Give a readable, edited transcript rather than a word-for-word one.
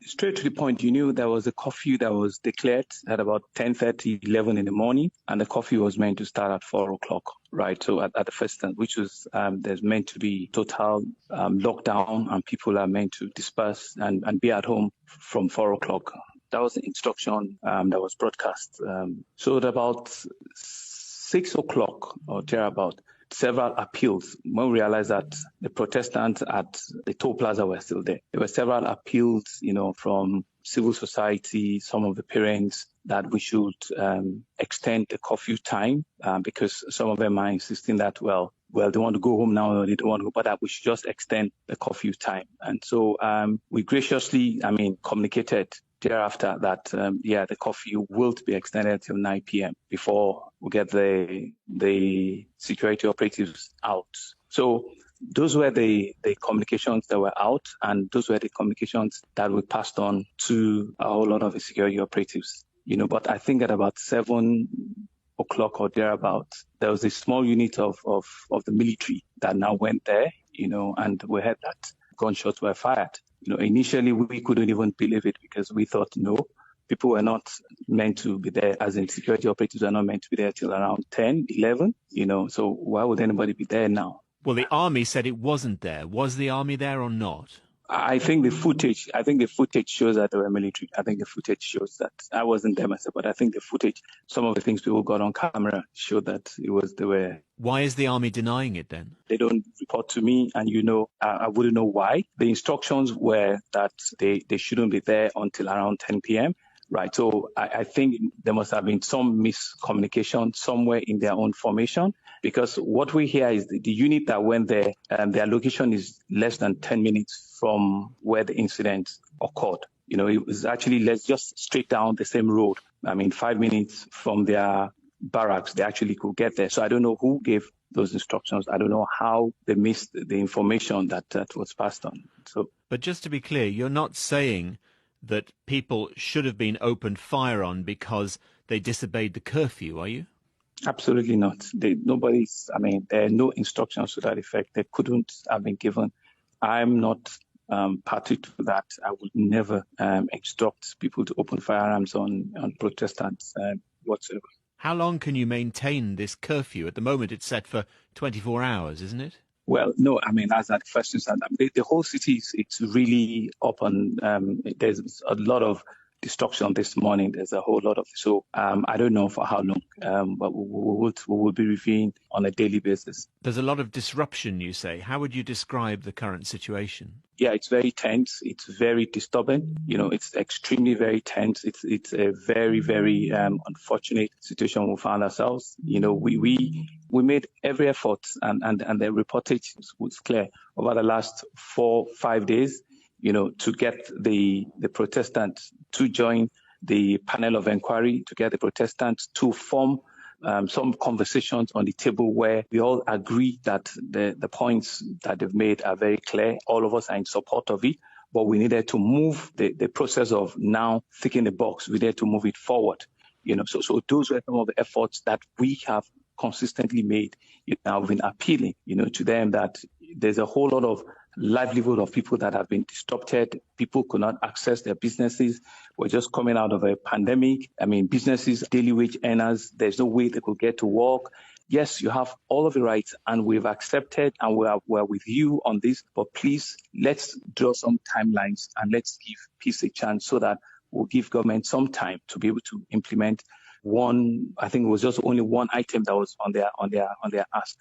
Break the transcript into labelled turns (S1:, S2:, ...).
S1: Straight to the point, you knew there was a curfew that was declared at about 10:30, 11 in the morning, and the curfew was meant to start at 4 o'clock, right? So at the first time, which was, there's meant to be total lockdown, and people are meant to disperse and be at home from 4 o'clock. That was the instruction that was broadcast. So at about 6 o'clock or thereabout, several appeals. When we realized that the Protestants at the toll plaza were still there, there were several appeals, from civil society, some of the parents, that we should extend the curfew time because some of them are insisting that, well, they want to go home now, or they don't want to go, but that we should just extend the curfew time. And so we graciously, communicated thereafter that, the curfew will be extended till 9 p.m. before we get the security operatives out. So those were the communications that were out, and those were the communications that we passed on to a whole lot of the security operatives. But I think at about 7 o'clock or thereabout, there was a small unit of the military that now went there, and we heard that gunshots were fired. Initially we couldn't even believe it because we thought, no, people were not meant to be there, as in security operatives are not meant to be there till around 10, 11, so why would anybody be there now?
S2: Well, the army said it wasn't there. Was the army there or not?
S1: I think the footage shows that they were military. I think the footage shows that. I wasn't there myself, but I think the footage, some of the things people got on camera showed that they were.
S2: Why is the army denying it then?
S1: They don't report to me, and I wouldn't know why. The instructions were that they shouldn't be there until around 10 p.m. Right. So I think there must have been some miscommunication somewhere in their own formation, because what we hear is the unit that went there, their location is less than 10 minutes from where the incident occurred. It was actually just straight down the same road. 5 minutes from their barracks, they actually could get there. So I don't know who gave those instructions. I don't know how they missed the information that was passed on.
S2: But just to be clear, you're not saying that people should have been opened fire on because they disobeyed the curfew, are you?
S1: Absolutely not. There are no instructions to that effect. They couldn't have been given. I'm not party to that. I would never instruct people to open firearms on Protestants whatsoever.
S2: How long can you maintain this curfew? At the moment it's set for 24 hours, isn't it?
S1: Well, no, that's not the first instance. The whole city, it's really up on, there's a lot of destruction this morning. There's a whole lot of, so I don't know for how long, but we will be reviewing on a daily basis.
S2: There's a lot of disruption, you say. How would you describe the current situation?
S1: Yeah, it's very tense. It's very disturbing. It's extremely very tense. It's a very, very unfortunate situation we found ourselves. We made every effort, and the reportage was clear over the last 4-5 days, to get the Protestants to join the panel of inquiry, to get the Protestants to form some conversations on the table where we all agree that the points that they've made are very clear. All of us are in support of it, but we needed to move the process of now ticking the box. We needed to move it forward. So those were some of the efforts that we have consistently made. I've been appealing, to them that there's a whole lot of livelihood of people that have been disrupted. People could not access their businesses. We're just coming out of a pandemic. Businesses, daily wage earners, there's no way they could get to work. Yes, you have all of the rights, and we've accepted, and we're with you on this. But please, let's draw some timelines, and let's give peace a chance so that we'll give government some time to be able to implement one. I think it was just only one item that was on their ask.